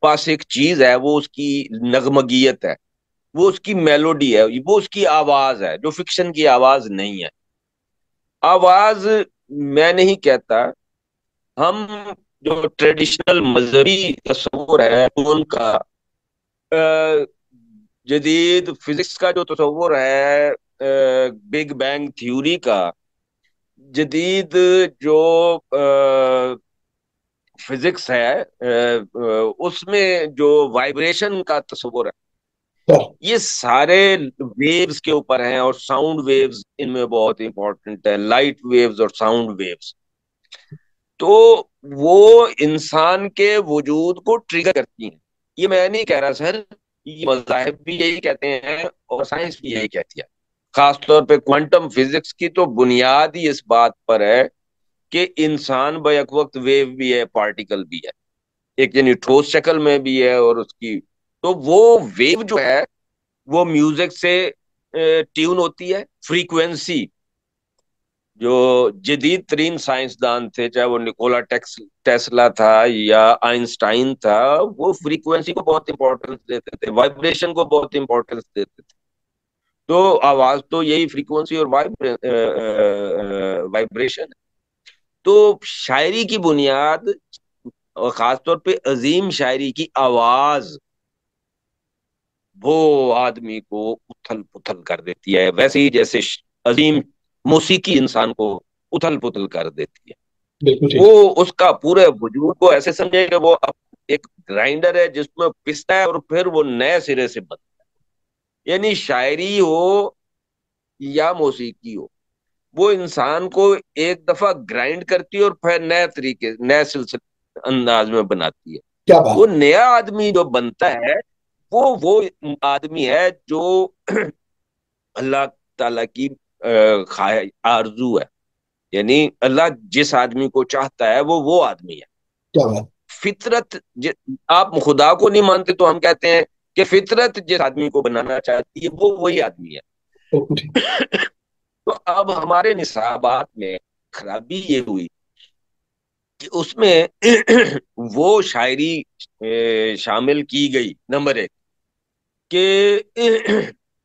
پاس ایک چیز ہے، وہ اس کی نغمگیت ہے، وہ اس کی میلوڈی ہے، وہ اس کی آواز ہے، جو فکشن کی آواز نہیں ہے. آواز میں نہیں کہتا، ہم جو ٹریڈیشنل مذہبی تصور ہے ان کا، جدید فزکس کا جو تصور ہے، بگ بینگ تھیوری کا، جدید جو فزکس ہے، اس میں جو وائبریشن کا تصور ہے، سر یہ سارے ویوز کے اوپر ہیں، اور ساؤنڈ ویوز ان میں بہت امپورٹنٹ ہے، لائٹ ویوز اور ساؤنڈ ویوز. تو وہ انسان کے وجود کو ٹریگر کرتی ہیں. یہ میں نہیں کہہ رہا سر، یہ مذاہب بھی یہی کہتے ہیں اور سائنس بھی یہی کہتی ہے. خاص طور پہ کوانٹم فزکس کی تو بنیاد ہی اس بات پر ہے کہ انسان بیک وقت ویو بھی ہے، پارٹیکل بھی ہے، ایک یعنی ٹھوس شکل میں بھی ہے، اور اس کی تو وہ ویو جو ہے وہ میوزک سے ٹیون ہوتی ہے. فریکوینسی، جو جدید ترین سائنسدان تھے، چاہے وہ نکولا ٹیسلا تھا یا آئنسٹائن تھا، وہ فریکوینسی کو بہت امپورٹنس دیتے تھے، وائبریشن کو بہت امپورٹنس دیتے تھے. تو آواز تو یہی فریکوینسی اور وائبریشن ہے. تو شاعری کی بنیاد، اور خاص طور پہ عظیم شاعری کی آواز، وہ آدمی کو اتھل پتھل کر دیتی ہے، ویسے ہی جیسے عظیم موسیقی انسان کو اتھل پتھل کر دیتی ہے. بالکل ٹھیک. وہ اس کا پورے وجود کو ایسے سمجھے کہ وہ ایک گرائنڈر ہے جس میں پستا ہے اور پھر وہ نئے سرے سے بنتا ہے. یعنی شاعری ہو یا موسیقی ہو، وہ انسان کو ایک دفعہ گرائنڈ کرتی ہے اور پھر نئے طریقے، نئے سلسلے انداز میں بناتی ہے. کیا بات. وہ نیا آدمی جو بنتا ہے، وہ آدمی ہے جو اللہ تعالیٰ کی آرزو ہے. یعنی اللہ جس آدمی کو چاہتا ہے وہ آدمی ہے. کیا بات. فطرت، آپ خدا کو نہیں مانتے تو ہم کہتے ہیں کہ فطرت جس آدمی کو بنانا چاہتی ہے وہ وہی آدمی ہے. بالکل ٹھیک. تو اب ہمارے نصابات میں خرابی یہ ہوئی کہ اس میں وہ شاعری شامل کی گئی، نمبر ایک، کہ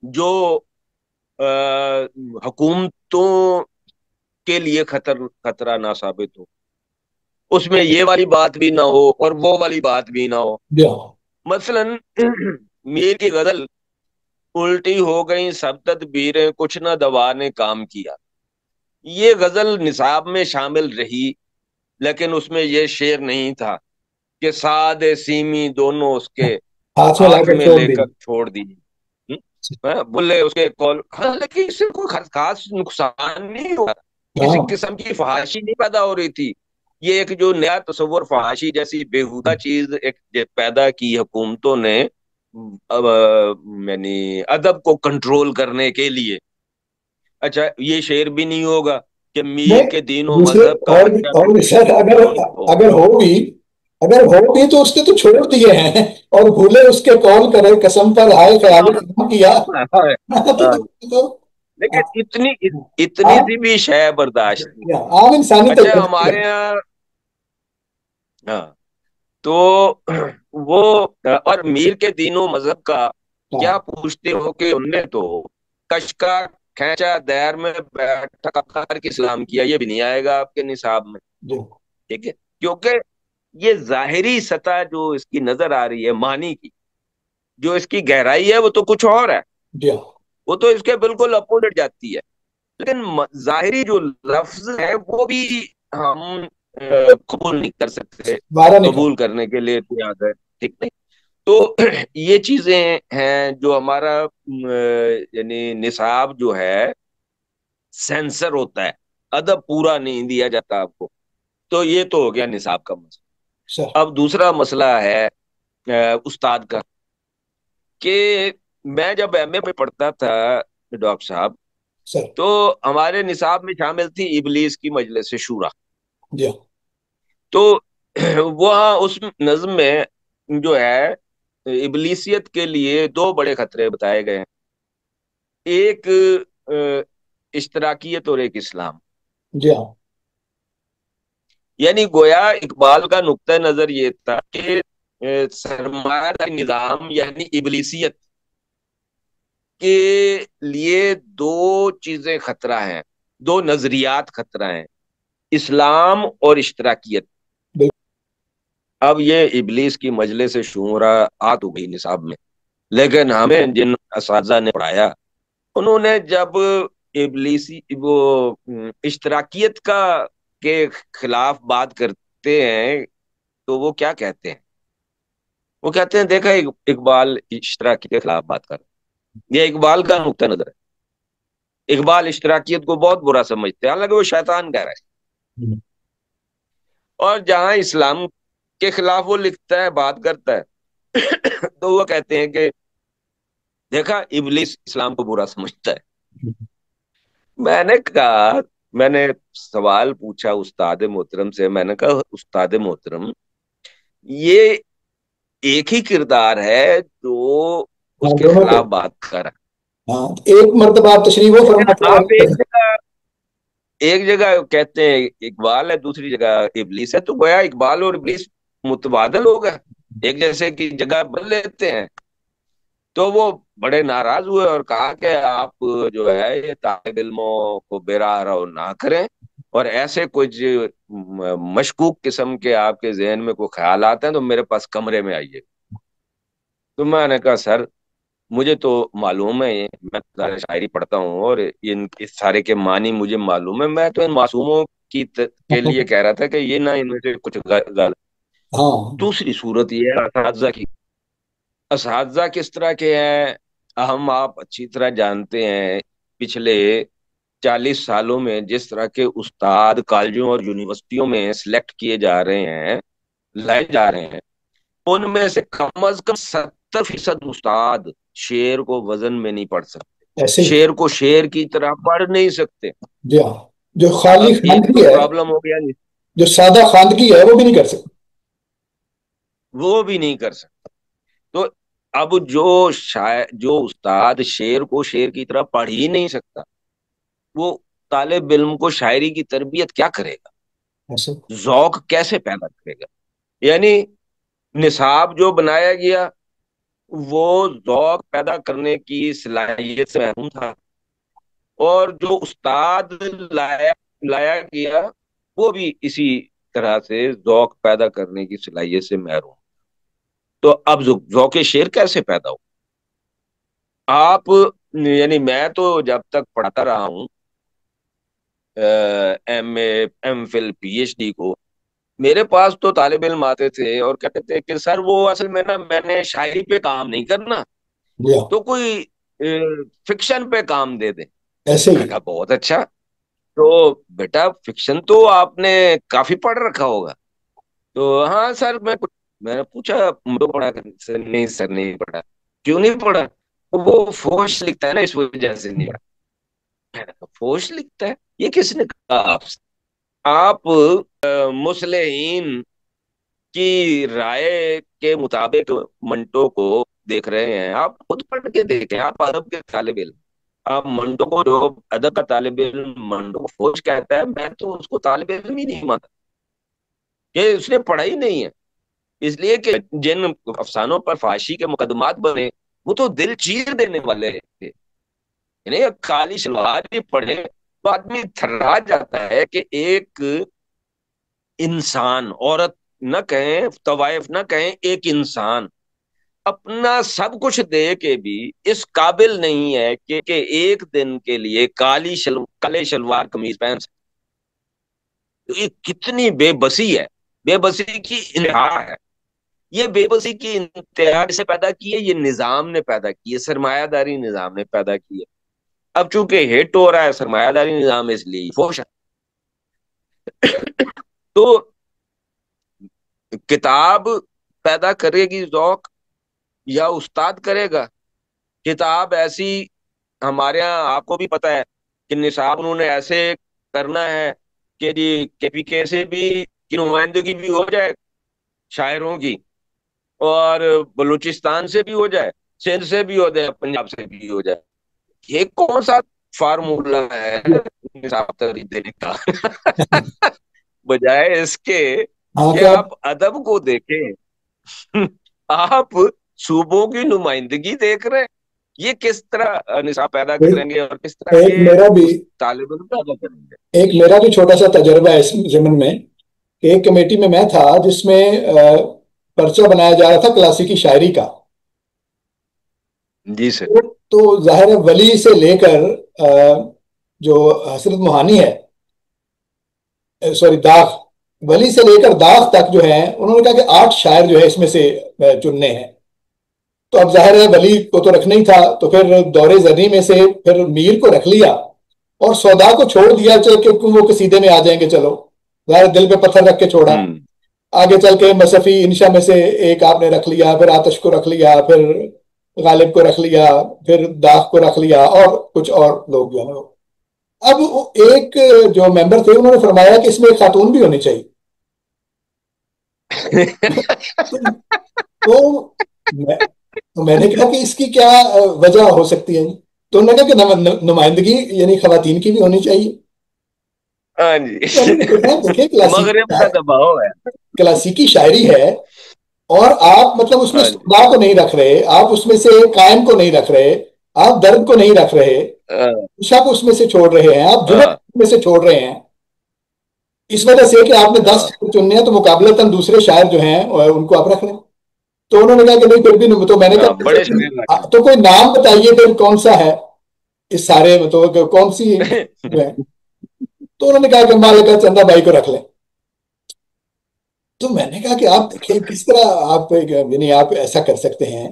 جو حکومتوں کے لیے خطرہ نہ ثابت ہو، اس میں یہ والی بات بھی نہ ہو اور وہ والی بات بھی نہ ہو. مثلا میر کی غزل، الٹی ہو گئی سب تدبیریں کچھ نہ دوا نے کام کیا، یہ غزل نصاب میں شامل رہی، لیکن اس میں یہ شعر نہیں تھا کہ سعد سیمی دونوں اس کے ہاتھ میں لا ہاتھ کر میں چھوڑ لے دی. کر چھوڑ دی. بولے اس کے کال، حالانکہ اس سے کوئی خاص نقصان نہیں ہوا، کسی ہاں. قسم کی فحاشی نہیں پیدا ہو رہی تھی. یہ ایک جو نیا تصور، فحاشی جیسی بےہودہ چیز ایک پیدا کی حکومتوں نے، یعنی ادب کو کنٹرول کرنے کے لیے. اچھا، یہ شعر بھی نہیں ہوگا کہ میر نہیں. کے دین و دوسرے مذہب کا کیا اور شاید اگر کون ہو. اگر ہو بھی اگر ہو بھی تو اس نے تو چھوڑ دیے ہیں اور بھولے اس کے کال کرے قسم پر ہائے خیال کام کیا. تو لیکن اتنی عام سی بھی شے برداشت نہیں. عام انسانی اچھا، تجربے ہمارے یہاں، ہاں، تو وہ، اور میر کے دین و مذہب کا ہاں. کیا پوچھتے ہو کہ انہوں نے تو کشکا کھینچا دیر میں بیٹھا کر کے اسلام کیا، یہ بھی نہیں آئے گا آپ کے نصاب میں. جی. ٹھیک ہے، کیونکہ یہ ظاہری سطح جو اس کی نظر آ رہی ہے معنی کی، جو اس کی گہرائی ہے وہ تو کچھ اور ہے، جی. وہ تو اس کے بالکل اپوزٹ جاتی ہے. لیکن ظاہری جو لفظ ہے وہ بھی ہم قبول نہیں کر سکتے، بارہ نکل. قبول کرنے کے لیے تیار ہے. ٹھیک نہیں. تو یہ چیزیں ہیں جو ہمارا یعنی نصاب جو ہے سینسر ہوتا ہے، ادب پورا نہیں دیا جاتا آپ کو. تو یہ تو ہو گیا نصاب کا مسئلہ. سر. اب دوسرا مسئلہ ہے استاد کا، کہ میں جب ایم اے پہ پڑھتا تھا ڈاکٹر صاحب، سر. تو ہمارے نصاب میں شامل تھی ابلیس کی مجلس شورا. جی. تو وہاں اس نظم میں جو ہے ابلیسیت کے لیے دو بڑے خطرے بتائے گئے ہیں، ایک اشتراکیت اور ایک اسلام. جی. ہاں. یعنی گویا اقبال کا نقطہ نظر یہ تھا کہ سرمایہ داری نظام یعنی ابلیسیت کے لیے دو چیزیں خطرہ ہیں، دو نظریات خطرہ ہیں: اسلام اور اشتراکیت۔ اب یہ ابلیس کی مجلس شعورا آ تو گئی نصاب میں، لیکن ہمیں جن اساتذہ نے پڑھایا انہوں نے جب ابلیسی وہ اشتراکیت کا کے خلاف بات کرتے ہیں تو وہ کیا کہتے ہیں؟ وہ کہتے ہیں دیکھا اقبال اشتراکی کے خلاف بات کر رہا ہے، یہ اقبال کا نقطہ نظر ہے۔ اقبال اشتراکیت کو بہت برا سمجھتے ہیں، حالانکہ وہ شیطان کہہ رہا ہے۔ اور جہاں اسلام کے خلاف وہ لکھتا ہے، بات کرتا ہے تو وہ کہتے ہیں کہ دیکھا ابلیس اسلام کو برا سمجھتا ہے۔ میں نے کہا، میں نے سوال پوچھا استاد محترم سے، میں نے کہا استاد محترم یہ ایک ہی کردار ہے جو اس ہاں کے دونوں کے، خلاف بات کر رہا ہاں ایک مرتبہ آپ تشریح وہ ہے، فرماتے آپ ہیں۔ ایک جگہ کہتے ہیں اقبال ہے، دوسری جگہ ابلیس ہے، تو گویا اقبال اور ابلیس متبادل ہو گئے، ایک جیسے کی جگہ بدل لیتے ہیں۔ تو وہ بڑے ناراض ہوئے اور کہا کہ آپ جو ہے یہ طالب علموں کو بے راہ رو نہ کریں، اور ایسے کچھ مشکوک قسم کے آپ کے ذہن میں کوئی خیالات ہیں تو میرے پاس کمرے میں آئیے۔ تو میں نے کہا سر مجھے تو معلوم ہے، میں شاعری پڑھتا ہوں اور اس سارے کے معنی مجھے معلوم ہے، میں تو ان معصوموں کے لیے کہہ رہا تھا کہ یہ نہ ان میں سے کچھ غلط۔ ہاں دوسری صورت یہ ہے اساتذہ کی۔ اساتذہ کس طرح کے ہیں ہم آپ اچھی طرح جانتے ہیں۔ پچھلے 40 سالوں میں جس طرح کے استاد کالجوں اور یونیورسٹیوں میں سلیکٹ کیے جا رہے ہیں، لائے جا رہے ہیں، ان میں سے کم از کم 70% استاد شعر کو وزن میں نہیں پڑھ سکتے، ایسے ہی، شعر کو شعر کی طرح پڑھ نہیں سکتے۔ جی ہاں، جو خالی اب ایک تو خواندگی ہے، پرابلم ہو گیا، جو سادہ خواندگی ہے وہ بھی نہیں کر سکتے۔ وہ بھی نہیں کر سکتے۔ تو اب جو استاد شعر کو شعر کی طرح پڑھ ہی نہیں سکتا، وہ طالب علم کو شاعری کی تربیت کیا کرے گا؟ ایسے ذوق کیسے پیدا کرے گا؟ یعنی نصاب جو بنایا گیا وہ ذوق پیدا کرنے کی صلاحیت سے محروم تھا، اور جو استاد لایا لایا گیا وہ بھی اسی طرح سے ذوق پیدا کرنے کی صلاحیت سے محروم۔ تو اب ذوق شعر کیسے پیدا ہو؟ آپ یعنی میں تو جب تک پڑھاتا رہا ہوں M A M Phil P H D کو، میرے پاس تو طالب علم آتے تھے اور کہتے تھے کہ سر وہ اصل میں نا میں نے شاعری پہ کام نہیں کرنا، جی ہاں، تو کوئی فکشن پہ کام دے دیں۔ ایسے میں ہی، نے کہا بہت اچھا، تو بیٹا فکشن تو آپ نے کافی پڑھ رکھا ہوگا؟ تو ہاں سر میں نے پوچھا تو پڑھا سر؟ نہیں سر نہیں پڑھا۔ کیوں نہیں پڑھا؟ تو وہ فوش لکھتا ہے نا اس وجہ سے نہیں پڑھا۔ میں نے کہا فوش لکھتا ہے؟ یہ کس نے کہا آپ سے؟ آپ مصلحین کی رائے کے مطابق منٹو کو دیکھ رہے ہیں، آپ خود پڑھ کے دیکھیں، آپ ادب کے طالب علم، آپ منٹو کو جو ادب کا طالب علم منٹو کو فوج کہتا ہے، میں تو اس کو طالب علم ہی نہیں مانتا کہ اس نے پڑھا ہی نہیں ہے۔ اس لیے کہ جن افسانوں پر فحاشی کے مقدمات بنے وہ تو دل چیر دینے والے تھے، یعنی کالی شلوار بھی پڑھے تو آدمی تھرا جاتا ہے کہ ایک انسان، عورت نہ کہیں طوائف نہ کہیں، ایک انسان اپنا سب کچھ دے کے بھی اس قابل نہیں ہے کہ ایک دن کے لیے کالے شلوار قمیض پہن سکے۔ تو یہ کتنی بے بسی ہے، بے بسی کی انتہا ہے۔ یہ بے بسی کی انتہا سے پیدا کی ہے، یہ نظام نے پیدا کی ہے، سرمایہ داری نظام نے پیدا کی ہے۔ اب چونکہ ہٹ ہو رہا ہے سرمایہ داری نظام، اس لیے فوش ہے۔ تو کتاب پیدا کرے گی ذوق یا استاد کرے گا؟ کتاب ایسی، ہمارے یہاں آپ کو بھی پتا ہے کہ نصاب انہوں نے ایسے کرنا ہے کہ جی کے پی کے سے بھی کی نمائندگی بھی ہو جائے شاعروں کی، اور بلوچستان سے بھی ہو جائے، سندھ سے بھی ہو جائے، پنجاب سے بھی ہو جائے۔ یہ کون سا فارمولا ہے نصاب تحریر دینے کا؟ بجائے اس کے ہاں کہ کیا، آپ ادب کو دیکھیں، آپ صوبوں کی نمائندگی دیکھ رہے ہیں، یہ کس طرح نصاب پیدا کریں گے اور کس طرح ایک یہ میرا بھی اس طالب علم پیدا کریں گے؟ ایک میرا بھی چھوٹا سا تجربہ ہے اس ضمن میں، کہ ایک کمیٹی میں تھا جس میں پرچہ بنایا جا رہا تھا کلاسیکی شاعری کا۔ جی سر۔ تو ظاہر ہے ولی سے لے کر جو حسرت موہانی ہے، سوری داغ، ولی سے لے کر داغ تک جو ہے، انہوں نے کہا کہ 8 شاعر جو ہے اس میں سے چننے ہیں۔ تو اب ظاہر ہے ولی کو تو رکھنا ہی تھا، تو پھر دورے زرعی میں سے پھر میر کو رکھ لیا اور سودا کو چھوڑ دیا، چل کہ وہ قصیدے میں آ جائیں گے، چلو ظاہر دل پہ پتھر رکھ کے چھوڑا۔ ہوں۔ آگے چل کے مصفی انشا میں سے ایک آپ نے رکھ لیا، پھر آتش کو رکھ لیا، پھر غالب کو رکھ لیا، پھر داغ کو رکھ لیا، اور کچھ اور لوگ جو ہے۔ اب ایک جو ممبر تھے انہوں نے فرمایا کہ اس میں ایک خاتون بھی ہونی چاہیے۔ تو میں تو میں نے کہا کہ اس کی کیا وجہ ہو سکتی ہے؟ تو انہوں نے کہا کہ نمائندگی یعنی خواتین کی بھی ہونی چاہیے۔ ہاں جی۔ تو میں نے دیکھا دیکھیں مغرب کا دباؤ ہے۔ کلاسیکی شاعری ہے، اور آپ مطلب اس میں ہاں جی۔ صدا کو نہیں رکھ رہے، آپ اس میں سے قائم کو نہیں رکھ رہے، آپ درد کو نہیں رکھ رہے، ہاں عشا کو اس میں سے چھوڑ رہے ہیں، آپ جنت ہاں میں سے چھوڑ رہے ہیں۔ اس وجہ سے کہ آپ نے 10 ہاں شاعر چننے ہیں، تو مقابلتاً دوسرے شاعر جو ہیں ان کو آپ رکھ لیں۔ تو انہوں نے کہا کہ نہیں پھر بھی نہیں، تو میں نے ہاں، کہا بڑے شاعر رکھ تو کوئی نام بتائیے پھر کون سا ہے اس سارے میں، تو کون سی لیں۔ جو ہے؟ تو انہوں نے کہا کہ مالکہ چندہ بائی کو رکھ لیں۔ تو میں نے کہا کہ آپ دیکھیں کس طرح آپ یعنی آپ ایسا کر سکتے ہیں۔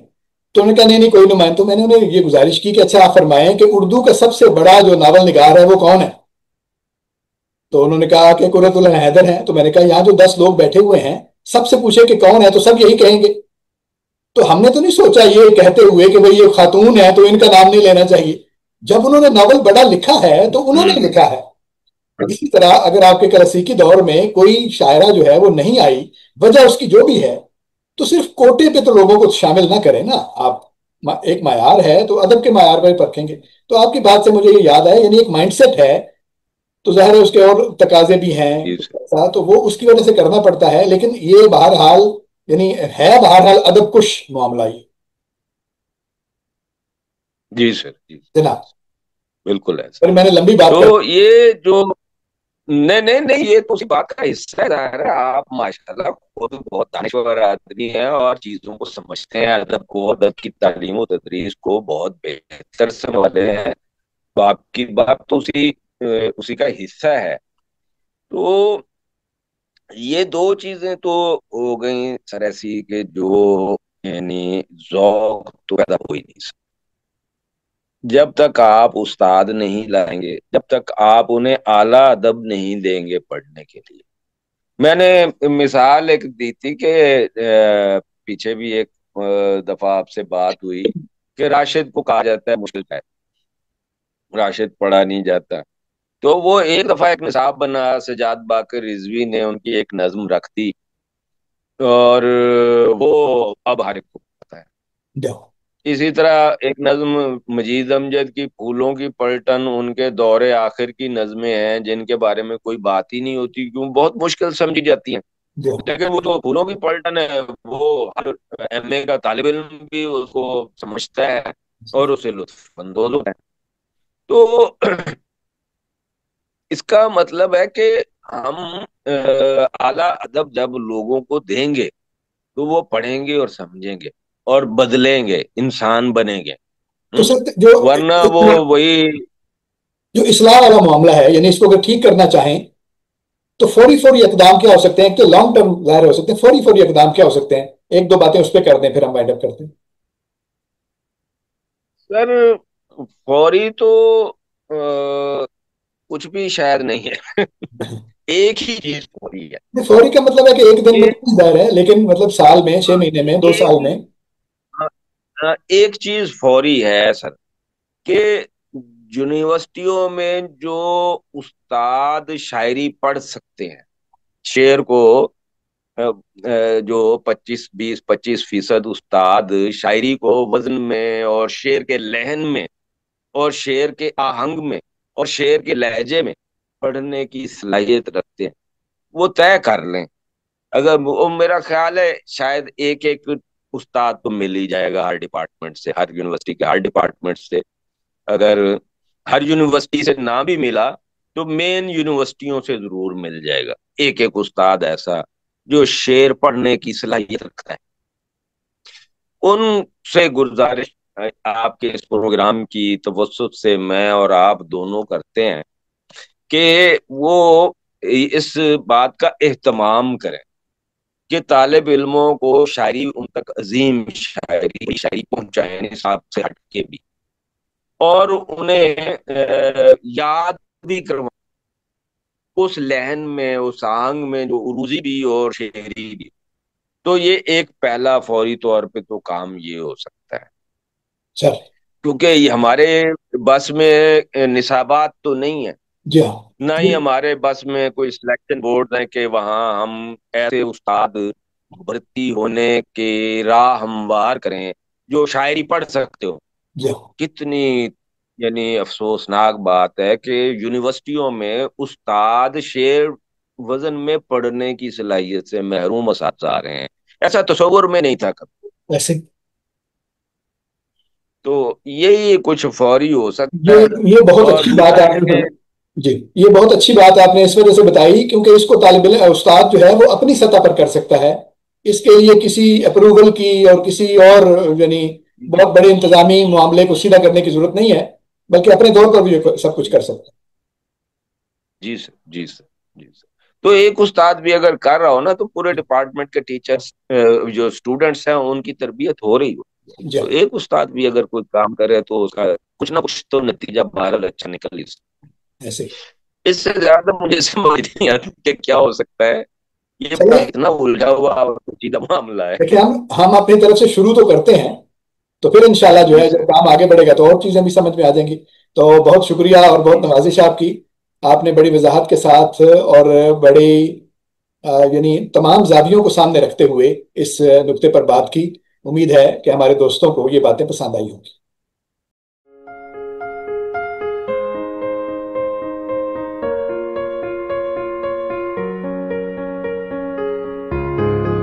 تو انہوں نے کہا نہیں نہیں کوئی نمائندہ۔ تو میں نے انہیں یہ گزارش کی کہ اچھا آپ فرمائیں کہ اردو کا سب سے بڑا جو ناول نگار ہے وہ کون ہے؟ تو انہوں نے کہا کہ قرۃ اللہ حیدر ہیں۔ تو میں نے کہا یہاں جو 10 لوگ بیٹھے ہوئے ہیں، سب سے پوچھے کہ کون ہے تو سب یہی کہیں گے۔ تو ہم نے تو نہیں سوچا یہ کہتے ہوئے کہ بھئی یہ خاتون ہے تو ان کا نام نہیں لینا چاہیے۔ جب انہوں نے ناول بڑا لکھا ہے تو انہوں نے ہوں۔ لکھا ہے۔ اسی طرح اگر آپ کے کلاسیکی دور میں کوئی شاعرہ جو ہے وہ نہیں آئی، وجہ اس کی جو بھی ہے، تو صرف کوٹے پہ تو لوگوں کو شامل نہ کریں نا آپ۔ ایک معیار ہے تو ادب کے معیار پہ پرکھیں گے۔ تو آپ کی بات سے مجھے یہ یاد ہے، یعنی ایک مائنڈ سیٹ ہے، تو ظاہر ہے اس کے اور تقاضے بھی ہیں جی کچھ سر۔ ایسا، تو وہ اس کی وجہ سے کرنا پڑتا ہے، لیکن یہ بہرحال یعنی ہے بہرحال ادب کش معاملہ یہ جی سر۔ جی جناب۔ بالکل ہے سر۔ پھر میں نے لمبی بات تو کر یہ جو نہیں نہیں نہیں، یہ تو اسی بات کا حصہ ہے، ظاہر ہے آپ ماشاءاللہ خود بہت دانشور آدمی ہیں اور چیزوں کو سمجھتے ہیں، ادب کو، ادب کی تعلیم و تدریس کو بہت بہتر سمجھنے والے ہیں۔ تو آپ کی بات تو اسی کا حصہ ہے۔ تو یہ دو چیزیں تو ہو گئیں سر ایسی کہ جو یعنی ذوق تو پیدا ہو ہی نہیں سکتا جب تک آپ استاد نہیں لائیں گے، جب تک آپ انہیں اعلیٰ ادب نہیں دیں گے پڑھنے کے لیے۔ میں نے مثال ایک دی تھی کہ پیچھے بھی ایک دفعہ آپ سے بات ہوئی کہ راشد کو کہا جاتا ہے مشکل ہے، راشد پڑھا نہیں جاتا۔ تو وہ ایک دفعہ ایک نصاب بنا، سجاد باقر رضوی نے ان کی ایک نظم رکھ دی، اور وہ اب ہر ایک کو پتا ہے۔ دو۔ اسی طرح ایک نظم مجید امجد کی پھولوں کی پلٹن، ان کے دور آخر کی نظمیں ہیں جن کے بارے میں کوئی بات ہی نہیں ہوتی، کیوں بہت مشکل سمجھی جاتی ہیں، دو۔ لیکن وہ تو پھولوں کی پلٹن ہے، وہ ہر ایم اے کا طالب علم بھی اس کو سمجھتا ہے اور اسے لطف اندوز ہوتا ہے۔ تو اس کا مطلب ہے کہ ہم اعلیٰ ادب جب لوگوں کو دیں گے تو وہ پڑھیں گے اور سمجھیں گے اور بدلیں گے، انسان بنیں گے۔ تو ہم؟ سر ورنہ وہ وہی جو اصلاح والا معاملہ ہے، یعنی اس کو اگر ٹھیک کرنا چاہیں تو فوری فوری اقدام کیا ہو سکتے ہیں؟ کہ لانگ ٹرم ظاہر ہو سکتے ہیں، فوری فوری اقدام کیا ہو سکتے ہیں؟ ایک دو باتیں اس پہ کر دیں پھر ہم وائنڈ اپ کرتے سر فوری تو کچھ بھی شاید نہیں ہے۔ ہیں۔ ایک ہی چیز فوری ہے فوری کا مطلب ہے کہ ایک دن میں کہ نہیں ظاہر ہے، لیکن مطلب سال میں، 6 مہینے میں، 2 سال ایک میں۔ ایک چیز فوری ہے سر کہ یونیورسٹیوں میں جو استاد شاعری پڑھ سکتے ہیں، شعر کو جو 25-25% استاد شاعری کو وزن میں اور شعر کے لہن میں اور شعر کے آہنگ میں اور شعر کے لہجے میں پڑھنے کی صلاحیت رکھتے ہیں، وہ طے کر لیں اگر وہ میرا خیال ہے شاید ایک ایک استاد تو مل ہی جائے گا ہر ڈپارٹمنٹ سے، ہر یونیورسٹی کے ہر ڈپارٹمنٹ سے. اگر ہر یونیورسٹی سے نہ بھی ملا تو مین یونیورسٹیوں سے ضرور مل جائے گا ایک ایک استاد ایسا جو شعر پڑھنے کی صلاحیت رکھتا ہے. ان سے گزارش آپ کے اس پروگرام کی توسط سے میں اور آپ دونوں کرتے ہیں کہ وہ اس بات کا اہتمام کریں کہ طالب علموں کو شاعری ان تک عظیم شاعری پہنچائیں نصاب سے ہٹ کے بھی، اور انہیں یاد بھی کروائیں اس لہن میں، اس آہنگ میں جو عروضی بھی اور شعری بھی. تو یہ ایک پہلا فوری طور پہ تو کام یہ ہو سکتا ہے، چل کیونکہ یہ ہمارے بس میں نصابات تو نہیں ہے، جی ہاں نہ ہی ہمارے بس میں کوئی سلیکشن بورڈ ہے کہ وہاں ہم ایسے استاد بھرتی ہونے کے راہ ہموار کریں جو شاعری پڑھ سکتے ہو. جی ہاں کتنی یعنی افسوسناک بات ہے کہ یونیورسٹیوں میں استاد شعر وزن میں پڑھنے کی صلاحیت سے محروم اساتذہ آ رہے ہیں. ایسا تصور میں نہیں تھا کبھی. ویسے تو یہی کچھ فوری ہو سکتا ہے. یہ بہت اور اچھی بات دوسرا ہے یہ آپ نے. کہ جی یہ بہت اچھی بات آپ نے اس وجہ سے بتائی کیونکہ اس کو طالب علم استاد جو ہے وہ اپنی سطح پر کر سکتا ہے. اس کے لیے کسی اپروول کی اور کسی اور یعنی بہت بڑے انتظامی معاملے کو سیدھا کرنے کی ضرورت نہیں ہے، بلکہ اپنے دور پر بھی یہ سب کچھ کر سکتا جی سر، جی سر، جی سر. تو ایک استاد بھی اگر کر رہا ہو نا تو پورے ڈپارٹمنٹ کے ٹیچرز جو اسٹوڈنٹس ہیں ان کی تربیت ہو رہی ہو. ہے. جی تو ہاں ایک استاد بھی اگر کوئی کام کرے تو اس کا کچھ نہ کچھ تو نتیجہ بہرحال اچھا نکل ہی سکتا. ایسے ہی. اس سے زیادہ مجھے سمجھ نہیں آتی کہ کیا ہو سکتا ہے. یہ چلے اتنا الجھا ہوا اور پیچیدہ معاملہ ہے. دیکھیں ہم اپنی طرف سے شروع تو کرتے ہیں، تو پھر انشاءاللہ جو جی ہے سر. جب کام آگے بڑھے گا تو اور چیزیں بھی سمجھ میں آ جائیں گی. تو بہت شکریہ اور بہت جی نوازش ہے آپ کی. آپ نے بڑی وضاحت کے ساتھ اور بڑی یعنی تمام زاویوں کو سامنے رکھتے ہوئے اس نقطے پر بات کی. امید ہے کہ ہمارے دوستوں کو یہ باتیں پسند آئی ہوں گی.